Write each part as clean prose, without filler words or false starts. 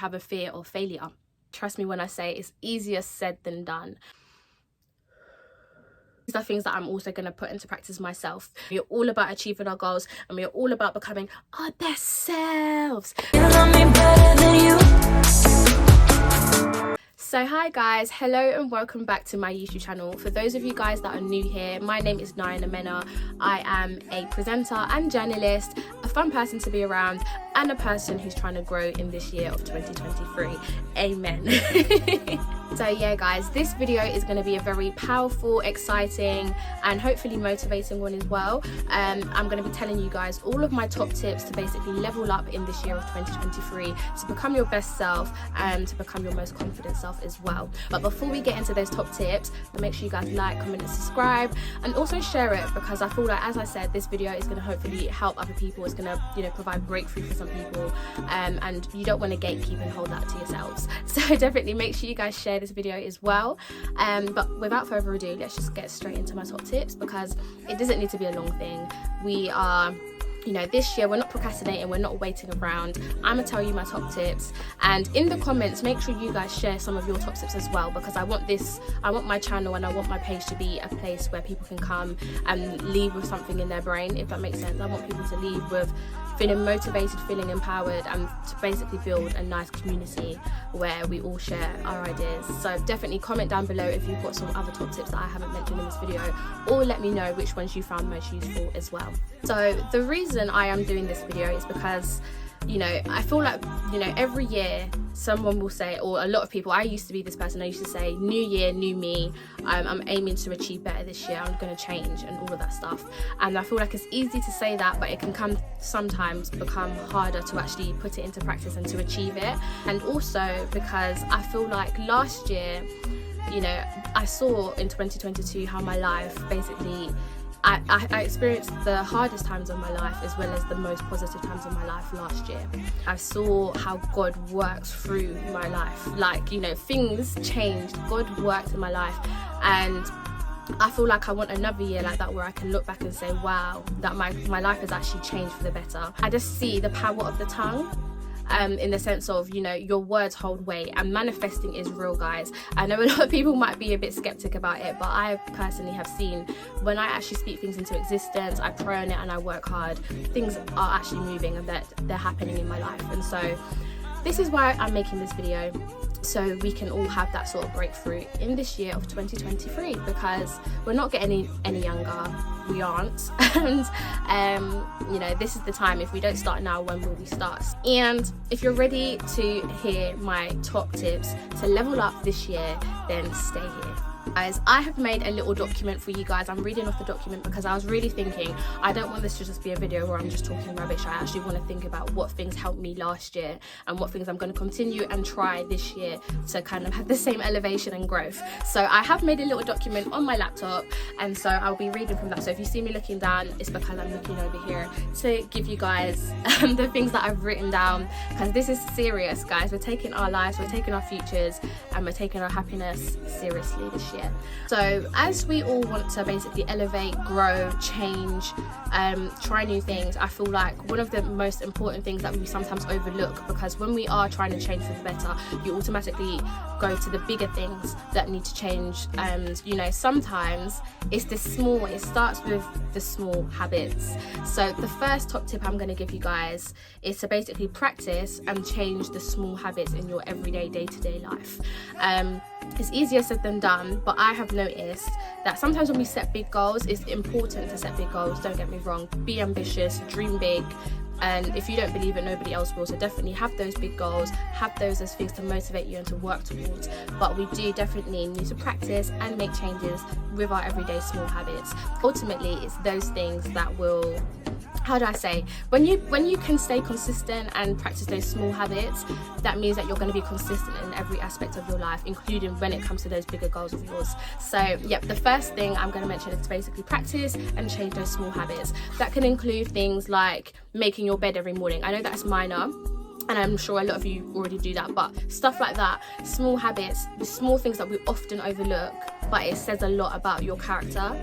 have a fear of failure. Trust me when I say it's easier said than done. These are things that I'm also going to put into practice myself. We're all about achieving our goals, and we're all about becoming our best selves. You love me better than you. So hi guys, hello and welcome back to my YouTube channel. For those of you guys that are new here, my name is Nayana Mena. I am a presenter and journalist, a fun person to be around, and a person who's trying to grow in this year of 2023. Amen. So yeah guys, this video is going to be a very powerful, exciting and hopefully motivating one as well. I'm going to be telling you guys all of my top tips to basically level up in this year of 2023, to become your best self and to become your most confident self as well. But before we get into those top tips, make sure you guys like, comment and subscribe, and also share it, because I feel like, as I said, this video is going to hopefully help other people. It's going to, you know, provide breakthrough for some people, and you don't want to gatekeep and hold that to yourselves. So definitely make sure you guys share this video as well. But without further ado, let's just get straight into my top tips, because it doesn't need to be a long thing. We are, you know, this year we're not procrastinating, we're not waiting around. I'm gonna tell you my top tips, and in the comments make sure you guys share some of your top tips as well, because I want my channel and I want my page to be a place where people can come and leave with something in their brain, if that makes sense. I want people to leave with feeling motivated, feeling empowered, and to basically build a nice community where we all share our ideas. So definitely comment down below if you've got some other top tips that I haven't mentioned in this video, or let me know which ones you found most useful as well. So the reason I am doing this video is because, you know, I feel like, you know, every year someone will say, or a lot of people, I used to be this person, I used to say, new year, new me, I'm aiming to achieve better this year, I'm going to change and all of that stuff. And I feel like it's easy to say that, but it can sometimes become harder to actually put it into practice and to achieve it. And also because I feel like last year, you know, I saw in 2022 how my life basically, I experienced the hardest times of my life as well as the most positive times of my life last year. I saw how God works through my life. Like, you know, things changed, God worked in my life, and I feel like I want another year like that, where I can look back and say, wow, that my life has actually changed for the better. I just see the power of the tongue. In the sense of, you know, your words hold weight, and manifesting is real, guys. I know a lot of people might be a bit skeptic about it, but I personally have seen when I actually speak things into existence, I pray on it and I work hard, things are actually moving and that they're happening in my life. And so this is why I'm making this video, so we can all have that sort of breakthrough in this year of 2023, because we're not getting any younger, we aren't. And you know, this is the time. If we don't start now, when will we start? And if you're ready to hear my top tips to level up this year, then stay here. Guys, I have made a little document for you guys. I'm reading off the document because I was really thinking, I don't want this to just be a video where I'm just talking rubbish. I actually want to think about what things helped me last year and what things I'm going to continue and try this year to kind of have the same elevation and growth. So I have made a little document on my laptop, and so I'll be reading from that. So if you see me looking down, it's because I'm looking over here to give you guys the things that I've written down, because this is serious, guys. We're taking our lives, we're taking our futures, and we're taking our happiness seriously this year. So as we all want to basically elevate, grow, change, try new things, I feel like one of the most important things that we sometimes overlook, because when we are trying to change for the better, you automatically go to the bigger things that need to change. And you know, sometimes it's the small, it starts with the small habits. So the first top tip I'm going to give you guys is to basically practice and change the small habits in your everyday, day-to-day life. It's easier said than done, but I have noticed that sometimes when we set big goals, it's important to set big goals, don't get me wrong. Be ambitious, dream big, and if you don't believe it, nobody else will. So definitely have those big goals, have those as things to motivate you and to work towards. But we do definitely need to practice and make changes with our everyday small habits. Ultimately, it's those things that will, how do I say, when you can stay consistent and practice those small habits, that means that you're going to be consistent in every aspect of your life, including when it comes to those bigger goals of yours. So yep, the first thing I'm going to mention is to basically practice and change those small habits. That can include things like making your bed every morning. I know that's minor, and I'm sure a lot of you already do that, but stuff like that, small habits, the small things that we often overlook, but it says a lot about your character.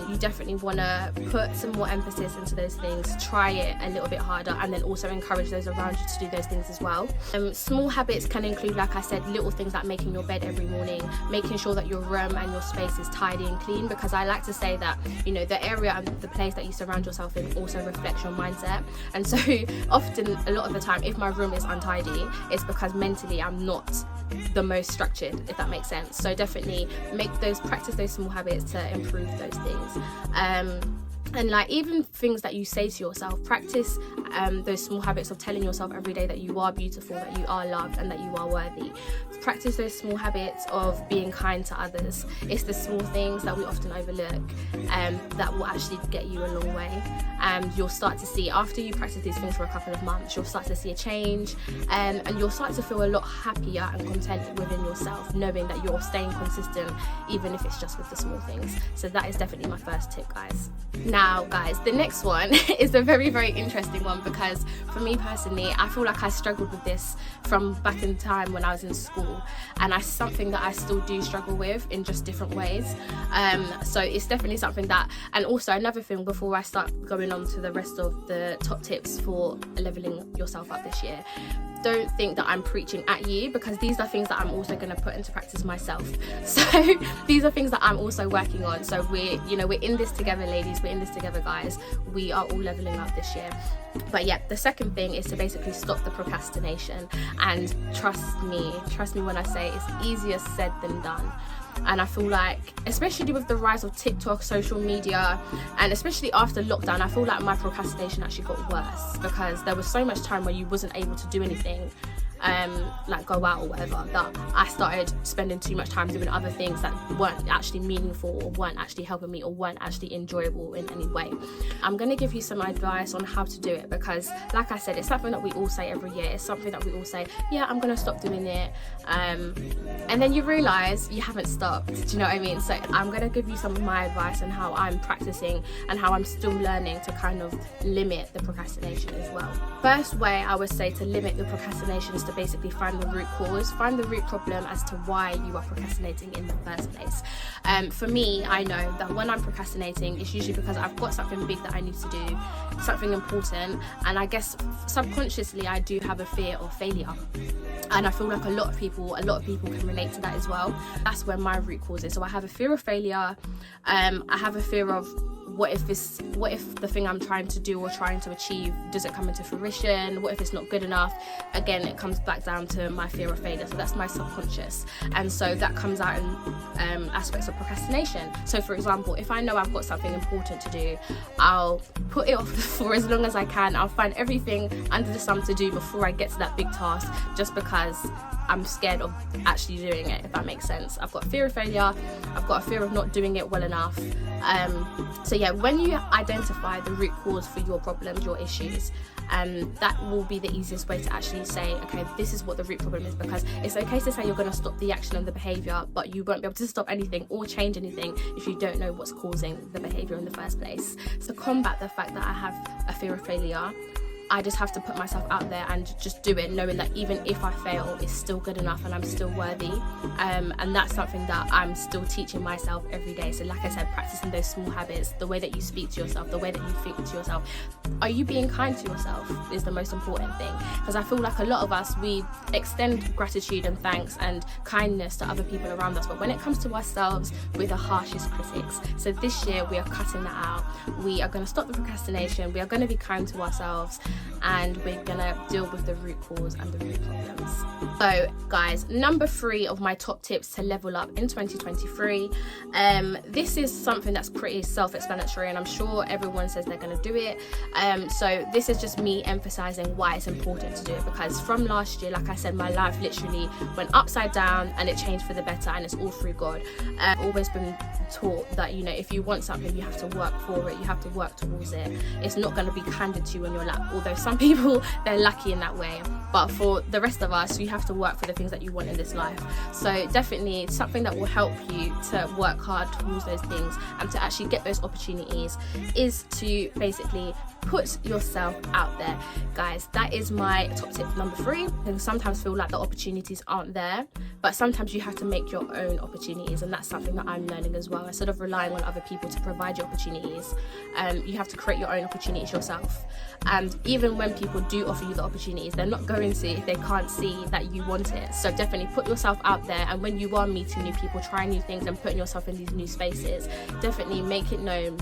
You definitely want to put some more emphasis into those things, try it a little bit harder, and then also encourage those around you to do those things as well. Small habits can include, like I said, little things like making your bed every morning, making sure that your room and your space is tidy and clean, because I like to say that, you know, the area and the place that you surround yourself in also reflects your mindset. And so often, a lot of the time, if my room is untidy, it's because mentally I'm not the most structured, if that makes sense. So definitely practice those small habits to improve those things. And like even things that you say to yourself, practice those small habits of telling yourself every day that you are beautiful, that you are loved, and that you are worthy. Practice those small habits of being kind to others. It's the small things that we often overlook that will actually get you a long way. You'll start to see, after you practice these things for a couple of months, you'll start to see a change, and you'll start to feel a lot happier and content within yourself, knowing that you're staying consistent, even if it's just with the small things. So that is definitely my first tip, guys. Now, guys, the next one is a very, very interesting one, because for me personally, I feel like I struggled with this from back in time when I was in school, and it's something that I still do struggle with in just different ways. So it's definitely something that, and also another thing before I start going on to the rest of the top tips for leveling yourself up this year, don't think that I'm preaching at you, because these are things that I'm also going to put into practice myself. So these are things that I'm also working on. So we're in this together, ladies. We're in this together, guys. We are all leveling up this year. But yeah, the second thing is to basically stop the procrastination. And trust me when I say it's easier said than done. And I feel like, especially with the rise of TikTok, social media, and especially after lockdown, I feel like my procrastination actually got worse, because there was so much time where you wasn't able to do anything, like go out or whatever, that I started spending too much time doing other things that weren't actually meaningful, or weren't actually helping me, or weren't actually enjoyable in any way. I'm going to give you some advice on how to do it, because like I said, it's something that we all say every year. It's something that we all say, yeah, I'm going to stop doing it, and then you realise you haven't stopped. Do you know what I mean? So I'm going to give you some of my advice on how I'm practicing and how I'm still learning to kind of limit the procrastination as well. First way I would say to limit the procrastination is to basically find the root cause, find the root problem as to why you are procrastinating in the first place. For me, I know that when I'm procrastinating, it's usually because I've got something big that I need to do, something important, and I guess subconsciously I do have a fear of failure. And I feel like a lot of people can relate to that as well. That's where my root cause is. So I have a fear of failure. I have a fear of what if the thing I'm trying to do or trying to achieve doesn't come into fruition? What if it's not good enough? Again, it comes back down to my fear of failure. So that's my subconscious, and so that comes out in aspects of procrastination. So for example, if I know I've got something important to do, I'll put it off for as long as I can. I'll find everything under the sun to do before I get to that big task, just because I'm scared of actually doing it, if that makes sense. I've got a fear of failure, I've got a fear of not doing it well enough. So yeah, when you identify the root cause for your problems, your issues, that will be the easiest way to actually say, okay, this is what the root problem is. Because it's okay to say you're going to stop the action and the behaviour, but you won't be able to stop anything or change anything if you don't know what's causing the behaviour in the first place. So combat the fact that I have a fear of failure, I just have to put myself out there and just do it, knowing that even if I fail, it's still good enough and I'm still worthy. And that's something that I'm still teaching myself every day. So like I said, practicing those small habits, the way that you speak to yourself, the way that you think to yourself. Are you being kind to yourself is the most important thing. Because I feel like a lot of us, we extend gratitude and thanks and kindness to other people around us, but when it comes to ourselves, we're the harshest critics. So this year we are cutting that out. We are going to stop the procrastination, we are going to be kind to ourselves, and we're gonna deal with the root cause and the root problems. So guys, number 3 of my top tips to level up in 2023. This is something that's pretty self-explanatory, and I'm sure everyone says they're gonna do it. So this is just me emphasizing why it's important to do it, because from last year, like I said, my life literally went upside down and it changed for the better, and it's all through God. I've always been taught that, you know, if you want something, you have to work for it, you have to work towards it. It's not going to be handed to you on your lap, although some people, they're lucky in that way, but for the rest of us, you have to work for the things that you want in this life. So definitely something that will help you to work hard towards those things and to actually get those opportunities is to basically Put yourself out there, guys. That is my top tip number 3. And sometimes feel like the opportunities aren't there, but sometimes you have to make your own opportunities, and that's something that I'm learning as well. Instead of relying on other people to provide you opportunities, you have to create your own opportunities yourself. And even when people do offer you the opportunities, they're not going to if they can't see that you want it. So definitely put yourself out there, and when you are meeting new people, trying new things and putting yourself in these new spaces, definitely make it known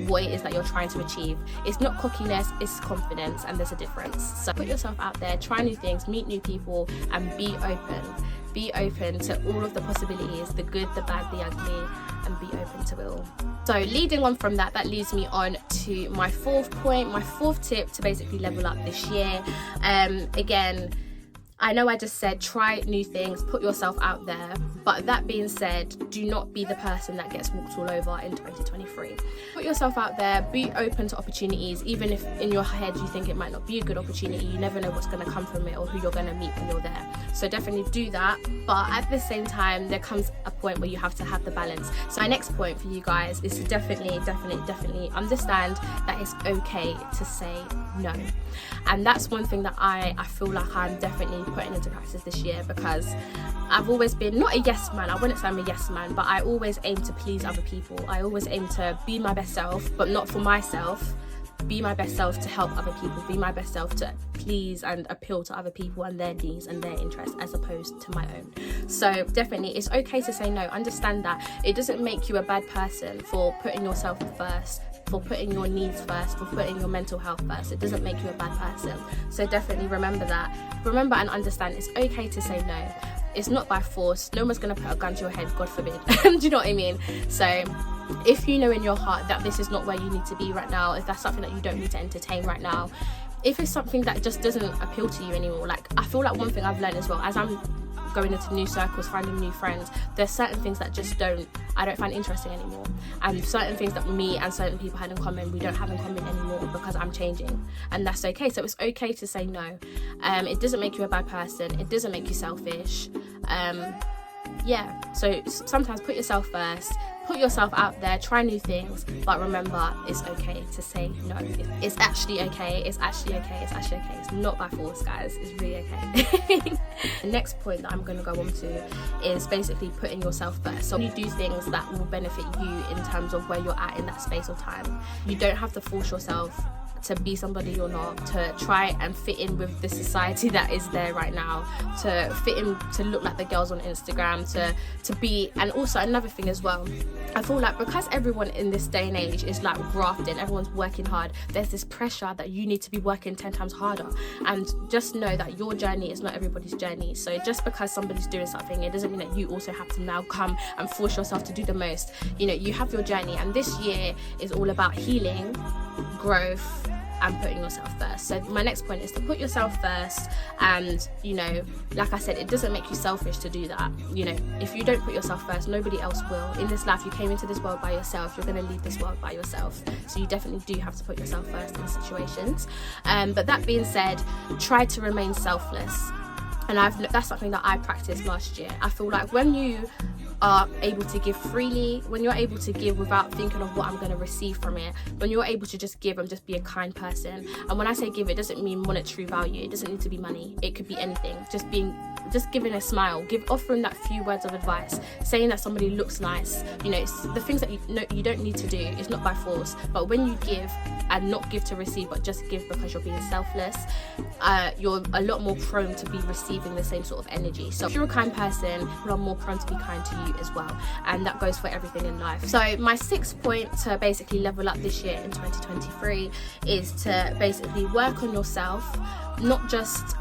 what it is that you're trying to achieve. It's not cockiness, it's confidence, and there's a difference. So put yourself out there, try new things, meet new people, and be open to all of the possibilities, the good, the bad, the ugly, and be open to it all. So leading on from that leads me on to my 4th point, my 4th tip to basically level up this year. Again, I know I just said try new things, put yourself out there, but that being said, do not be the person that gets walked all over in 2023. Put yourself out there, be open to opportunities, even if in your head you think it might not be a good opportunity. You never know what's going to come from it or who you're going to meet when you're there. So definitely do that, but at the same time, there comes a point where you have to have the balance. So my next point for you guys is to definitely understand that it's okay to say no. And that's one thing that I feel like I'm definitely putting into practice this year, because I've always been not a yes man. I wouldn't say I'm a yes man, but I always aim to please other people. I always aim to be my best self, but not for myself. Be my best self to help other people, be my best self to please and appeal to other people and their needs and their interests, as opposed to my own. So definitely it's okay to say no. Understand that it doesn't make you a bad person for putting yourself first, for putting your needs first, for putting your mental health first. It doesn't make you a bad person. So definitely remember that. Remember and understand it's okay to say no. It's not by force. No one's going to put a gun to your head, God forbid. Do you know what I mean? So if you know in your heart that this is not where you need to be right now, if that's something that you don't need to entertain right now, if it's something that just doesn't appeal to you anymore, like I feel like one thing I've learned as well, as I'm going into new circles, finding new friends, there's certain things that just I don't find interesting anymore, and certain things that me and certain people had in common, we don't have in common anymore, because I'm changing, and that's okay. So it's okay to say no. It doesn't make you a bad person, it doesn't make you selfish. So sometimes put yourself first, put yourself out there, try new things, but remember it's okay to say no. It's actually okay. It's not by force, guys. It's really okay. The next point that I'm going to go on to is basically putting yourself first. So you do things that will benefit you in terms of where you're at in that space or time. You don't have to force yourself to be somebody you're not, to try and fit in with the society that is there right now, to fit in, to look like the girls on Instagram, to be. And also another thing as well, I feel like because everyone in this day and age is like grafting, everyone's working hard, there's this pressure that you need to be working 10 times harder. And just know that your journey is not everybody's journey. So just because somebody's doing something, it doesn't mean that you also have to now come and force yourself to do the most. You know, you have your journey, and this year is all about healing, growth, and putting yourself first. So my next point is to put yourself first, and you know, like I said, it doesn't make you selfish to do that. You know, if you don't put yourself first, nobody else will. In this life, you came into this world by yourself, you're going to leave this world by yourself, so you definitely do have to put yourself first in situations. But that being said, try to remain selfless. And that's something that I practiced last year. I feel like when you are able to give freely, when you're able to give without thinking of what I'm going to receive from it, when you're able to just give and just be a kind person. And when I say give, it doesn't mean monetary value. It doesn't need to be money. It could be anything. Just giving a smile, offering that few words of advice, saying that somebody looks nice. You know, it's the things that you don't need to do. It's not by force. But when you give, and not give to receive, but just give because you're being selfless, you're a lot more prone to be receiving the same sort of energy. So if you're a kind person, you're more prone to be kind to you as well, and that goes for everything in life. So my 6th point to basically level up this year in 2023 is to basically work on yourself, not just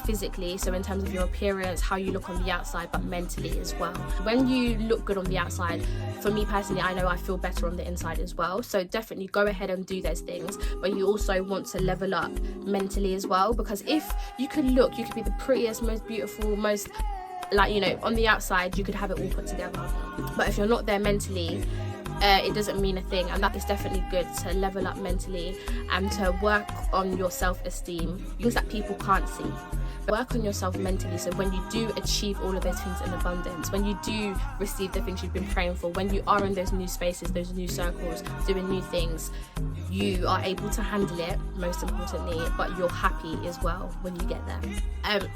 physically, so in terms of your appearance, how you look on the outside, but mentally as well. When you look good on the outside, for me personally, I know I feel better on the inside as well. So definitely go ahead and do those things, but you also want to level up mentally as well, because if you could be the prettiest, most beautiful, most, like, you know, on the outside you could have it all put together, but if you're not there mentally, it doesn't mean a thing. And that is definitely good to level up mentally and to work on your self-esteem, things that people can't see. Work on yourself mentally, so when you do achieve all of those things in abundance, when you do receive the things you've been praying for, when you are in those new spaces, those new circles, doing new things, you are able to handle it, most importantly, but you're happy as well when you get there.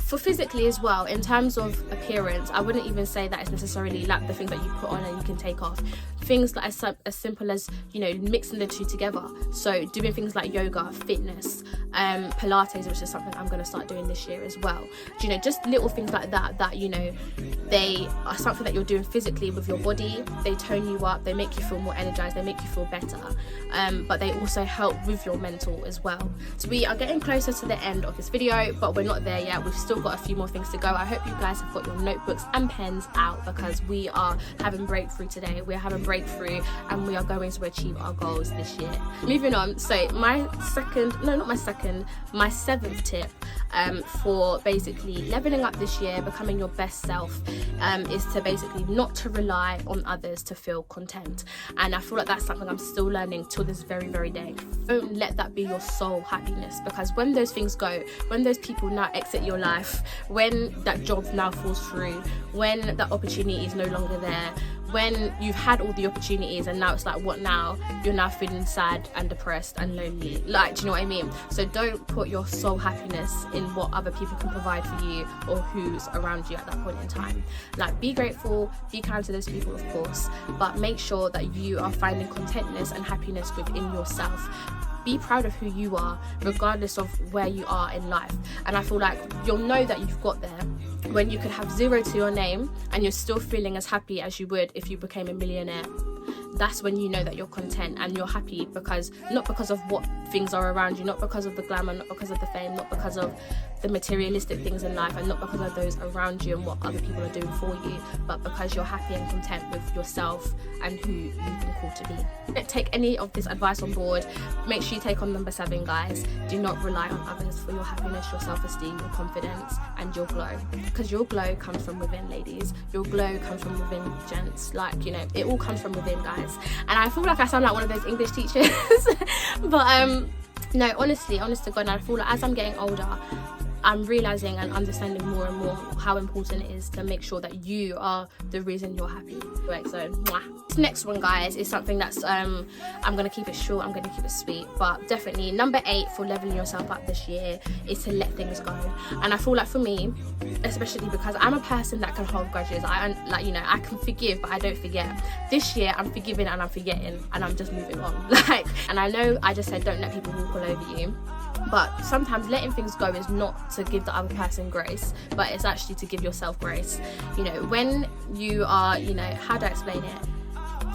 For physically as well, in terms of appearance, I wouldn't even say that it's necessarily like the things that you put on and you can take off. Things like as simple as, you know, mixing the two together. So doing things like yoga, fitness, Pilates, which is something I'm going to start doing this year as well. You know, just little things like that, you know, they are something that you're doing physically with your body. They tone you up, they make you feel more energized, they make you feel better, but they also help with your mental as well. So we are getting closer to the end of this video, but we're not there yet. We've still got a few more things to go. I hope you guys have got your notebooks and pens out, because we are having breakthrough today. We're having breakthrough and we are going to achieve our goals this year. Moving on, so my seventh tip for basically leveling up this year, becoming your best self, is to basically not to rely on others to feel content. And I feel like that's something I'm still learning till this very day. Don't let that be your sole happiness, because when those things go, when those people now exit your life, when that job now falls through, when that opportunity is no longer there, when you've had all the opportunities and now it's like, what now? You're now feeling sad and depressed and lonely. Like, do you know what I mean? So don't put your sole happiness in what other people can provide for you or who's around you at that point in time. Like, be grateful, be kind to those people, of course, but make sure that you are finding contentness and happiness within yourself. Be proud of who you are, regardless of where you are in life. And I feel like you'll know that you've got there when you could have 0 to your name and you're still feeling as happy as you would if you became a millionaire. That's when you know that you're content and you're happy, because not because of what things are around you, not because of the glamour, not because of the fame, not because of the materialistic things in life, and not because of those around you and what other people are doing for you, but because you're happy and content with yourself and who you've been called to be. Don't take any of this advice on board. Make sure you take on number 7, guys. Do not rely on others for your happiness, your self-esteem, your confidence, and your glow, because your glow comes from within, ladies. Your glow comes from within, gents. Like, you know, it all comes from within, guys. And I feel like I sound like one of those English teachers but no, honest to God, I feel like as I'm getting older, I'm realizing and understanding more and more how important it is to make sure that you are the reason you're happy. Right, so this next one, guys, is something that's I'm gonna keep it short, I'm gonna keep it sweet, but definitely number 8 for leveling yourself up this year is to let things go. And I feel like for me, especially because I'm a person that can hold grudges, I can forgive but I don't forget. This year I'm forgiving and I'm forgetting and I'm just moving on. And I know I just said don't let people walk all over you, but sometimes letting things go is not to give the other person grace, but it's actually to give yourself grace. You know, when you are, you know, how do I explain it?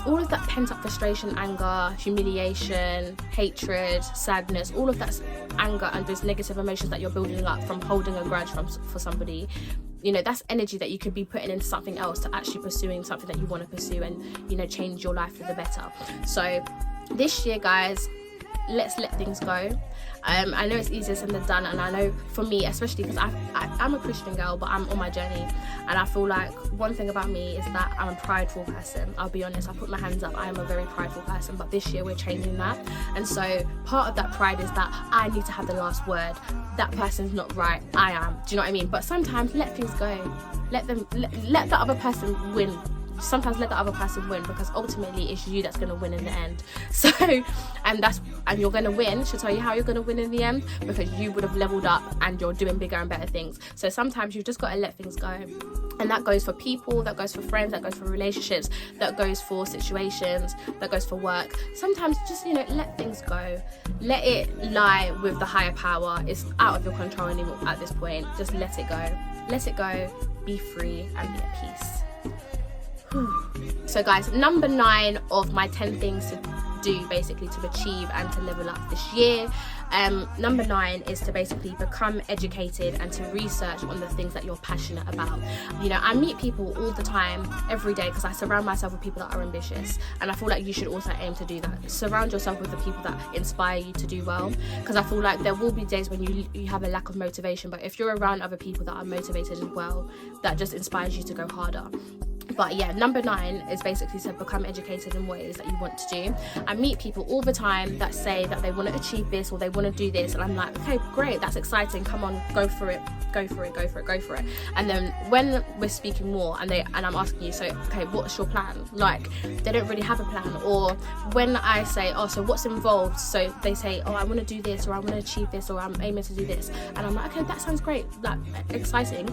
All of that pent-up frustration, anger, humiliation, hatred, sadness, all of that anger and those negative emotions that you're building up from holding a grudge for somebody, you know, that's energy that you could be putting into something else, to actually pursuing something that you want to pursue and, you know, change your life for the better. So this year, guys, let's let things go. I know it's easier said than done, and I know for me, especially because I'm a Christian girl, but I'm on my journey, and I feel like one thing about me is that I'm a prideful person. I'll be honest, I put my hands up, I am a very prideful person, but this year we're changing that. And so part of that pride is that I need to have the last word. That person's not right, I am. Do you know what I mean? But sometimes let things go. Let the other person win. Sometimes let the other person win, because ultimately it's you that's going to win in the end. So and you're going to win. She'll tell you how you're going to win in the end, because you would have leveled up and you're doing bigger and better things. So sometimes you've just got to let things go, and that goes for people, that goes for friends, that goes for relationships, that goes for situations, that goes for work. Sometimes just, you know, let things go, let it lie with the higher power. It's out of your control anymore at this point. Just let it go, be free and be at peace. So guys, number 9 of my 10 things to do basically to achieve and to level up this year, number 9 is to basically become educated and to research on the things that you're passionate about. You know, I meet people all the time, every day, because I surround myself with people that are ambitious, and I feel like you should also aim to do that. Surround yourself with the people that inspire you to do well, because I feel like there will be days when you have a lack of motivation, but if you're around other people that are motivated as well, that just inspires you to go harder, But yeah, number 9 is basically to become educated in what it is that you want to do. I meet people all the time that say that they want to achieve this or they want to do this, and I'm like, okay, great, that's exciting, come on, go for it. And then when we're speaking more and I'm asking you, so okay, what's your plan? Like, they don't really have a plan. Or when I say, oh, so what's involved? So they say, oh, I want to do this, or I want to achieve this, or I'm aiming to do this, and I'm like, okay, that sounds great, like exciting.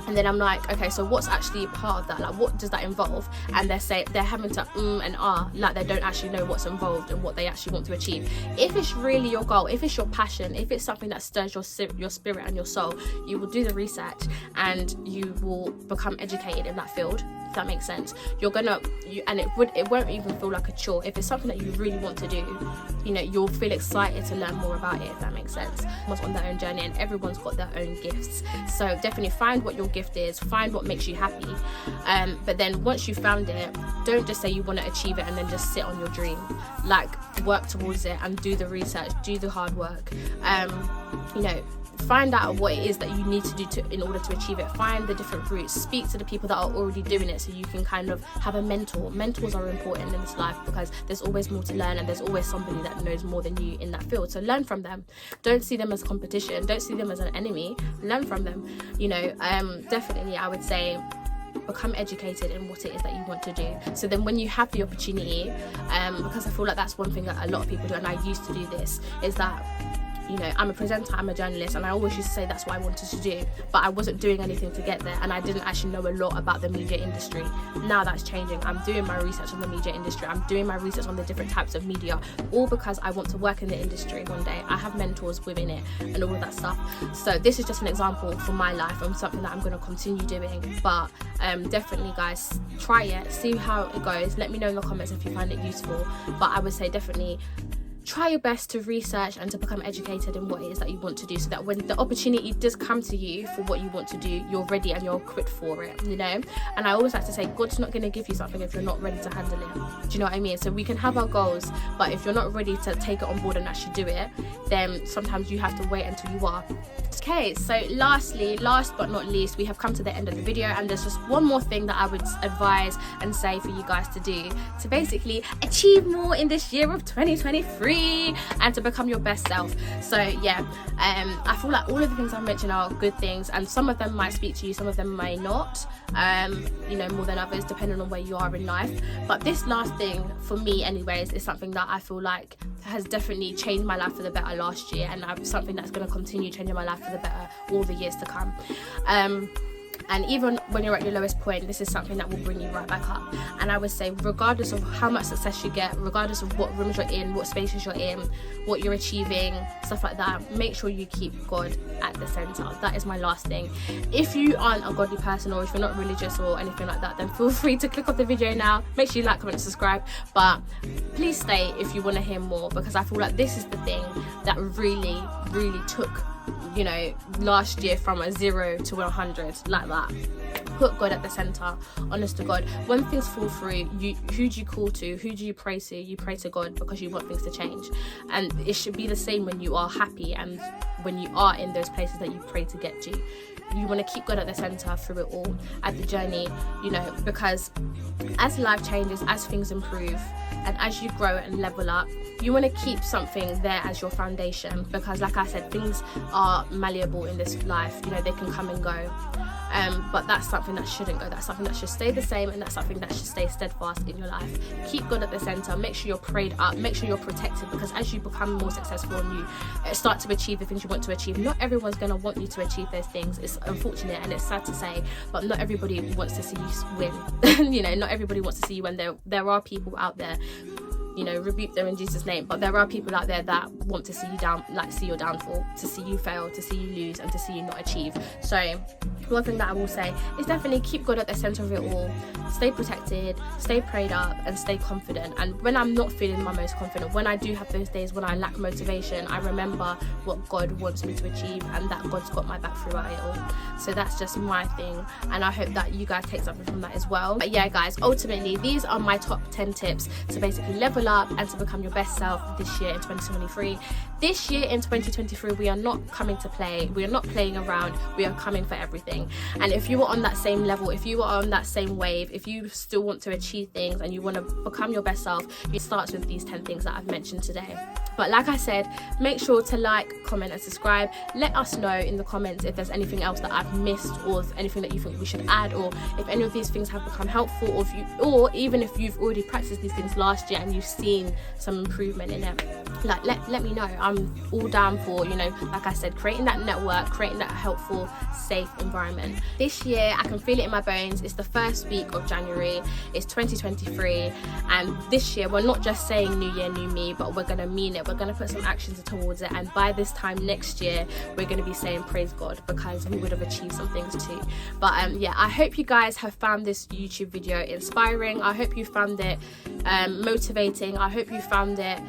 And then I'm like, okay, so what's actually part of that? Like, what does that involve? And they're having to and like they don't actually know what's involved and what they actually want to achieve. If it's really your goal, if it's your passion, if it's something that stirs your spirit and your soul, you will do the research and you will become educated in that field, if that makes sense. And it won't even feel like a chore. If it's something that you really want to do, you know, you'll feel excited to learn more about it, if that makes sense. Everyone's on their own journey and everyone's got their own gifts, so definitely find what your gift is, find what makes you happy, but then once you found it, don't just say you want to achieve it and then just sit on your dream. Like, work towards it and do the research, do the hard work, you know, find out what it is that you need to do in order to achieve it. Find the different routes, speak to the people that are already doing it, so you can kind of have a mentor. Mentors are important in this life because there's always more to learn and there's always somebody that knows more than you in that field, so learn from them. Don't see them as competition, don't see them as an enemy, learn from them, you know. Definitely I would say become educated in what it is that you want to do, so then when you have the opportunity, because I feel like that's one thing that a lot of people do, and I used to do this, is that, you know, I'm a presenter, I'm a journalist, and I always used to say that's what I wanted to do, but I wasn't doing anything to get there, and I didn't actually know a lot about the media industry. Now that's changing. I'm doing my research on the media industry, I'm doing my research on the different types of media, all because I want to work in the industry one day. I have mentors within it and all of that stuff. So this is just an example for my life and something that I'm going to continue doing. But definitely, guys, try it, see how it goes. Let me know in the comments if you find it useful. But I would say definitely try your best to research and to become educated in what it is that you want to do, so that when the opportunity does come to you for what you want to do, you're ready and you're equipped for it, you know. And I always like to say, God's not going to give you something if you're not ready to handle it. Do you know what I mean? So we can have our goals, but if you're not ready to take it on board and actually do it, then sometimes you have to wait until you are. Okay, so last but not least, we have come to the end of the video, and there's just one more thing that I would advise and say for you guys to do to basically achieve more in this year of 2023 and to become your best self. So yeah, I feel like all of the things I've mentioned are good things, and some of them might speak to you, some of them may not, you know, more than others, depending on where you are in life. But this last thing, for me anyways, is something that I feel like has definitely changed my life for the better last year, and something that's going to continue changing my life for the better all the years to come. And even when you're at your lowest point, this is something that will bring you right back up. And I would say, regardless of how much success you get, regardless of what rooms you're in, what spaces you're in, what you're achieving, stuff like that, make sure you keep God at the center. That is my last thing. If you aren't a godly person, or if you're not religious or anything like that, then feel free to click off the video now. Make sure you like, comment, and subscribe. But please stay if you want to hear more, because I feel like this is the thing that really, really took, you know, last year from a 0 to 100, like that. Put God at the center, honest to God. When things fall through, who do you call to? Who do you pray to? You pray to God, because you want things to change. And it should be the same when you are happy and when you are in those places that you pray to get to. You want to keep God at the center through it all, at the journey, you know, because as life changes, as things improve, and as you grow and level up, you want to keep something there as your foundation, because like I said, things are malleable in this life, you know, they can come and go. But that's something that shouldn't go. That's something that should stay the same, and that's something that should stay steadfast in your life. Keep God at the center. Make sure you're prayed up. Make sure you're protected, because as you become more successful and you start to achieve the things you want to achieve, not everyone's going to want you to achieve those things. It's unfortunate and it's sad to say, but not everybody wants to see you win. You know, not everybody wants to see you win. There are people out there, you know, rebuke them in Jesus' name, but there are people out there that want to see you down, like see your downfall, to see you fail, to see you lose, and to see you not achieve. So one thing that I will say is definitely keep God at the center of it all. Stay protected, stay prayed up, and stay confident. And when I'm not feeling my most confident, when I do have those days when I lack motivation, I remember what God wants me to achieve, and that God's got my back throughout it all. So that's just my thing, and I hope that you guys take something from that as well. But yeah, guys, ultimately these are my top 10 tips to basically level up and to become your best self this year in 2023. This year in 2023, we are not coming to play. We are not playing around. We are coming for everything. And if you are on that same level, if you are on that same wave, if you still want to achieve things and you want to become your best self, it starts with these 10 things that I've mentioned today. But like I said, make sure to like, comment and subscribe. Let us know in the comments if there's anything else that I've missed, or if anything that you think we should add, or if any of these things have become helpful, or even if you've already practiced these things last year and you've seen some improvement in it. Like, let me know. I'm all down for, like I said, creating that network, creating that helpful, safe environment. This year, I can feel it in my bones. It's the first week of January. It's 2023. And this year, we're not just saying new year, new me, but we're going to mean it. We're going to put some actions towards it. And by this time next year, we're going to be saying praise God, because we would have achieved some things too. But yeah, I hope you guys have found this YouTube video inspiring. I hope you found it motivating. I hope you found it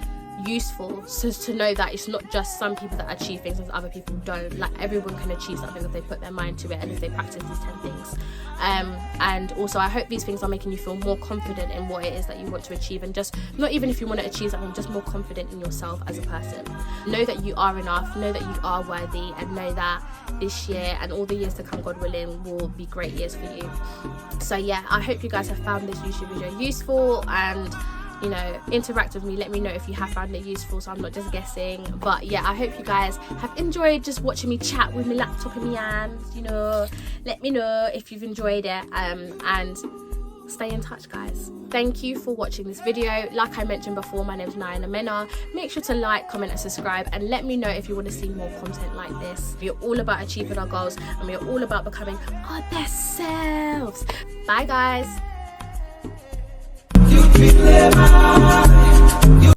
useful, so to know that it's not just some people that achieve things and other people don't. Like, everyone can achieve something if they put their mind to it and if they practice these 10 things. And also, I hope these things are making you feel more confident in what it is that you want to achieve, and just not even if you want to achieve something, just more confident in yourself as a person. Know that you are enough, know that you are worthy, and know that this year and all the years to come, God willing, will be great years for you. So yeah, I hope you guys have found this YouTube video useful, and interact with me. Let me know if you have found it useful, so I'm not just guessing. But yeah, I hope you guys have enjoyed just watching me chat with my laptop in my hands. Let me know if you've enjoyed it, and stay in touch, guys. Thank you for watching this video. Like I mentioned before, my name is Nayana Mena. Make sure to like, comment and subscribe, and let me know if you want to see more content like this. We're all about achieving our goals, and we're all about becoming our best selves. Bye guys. You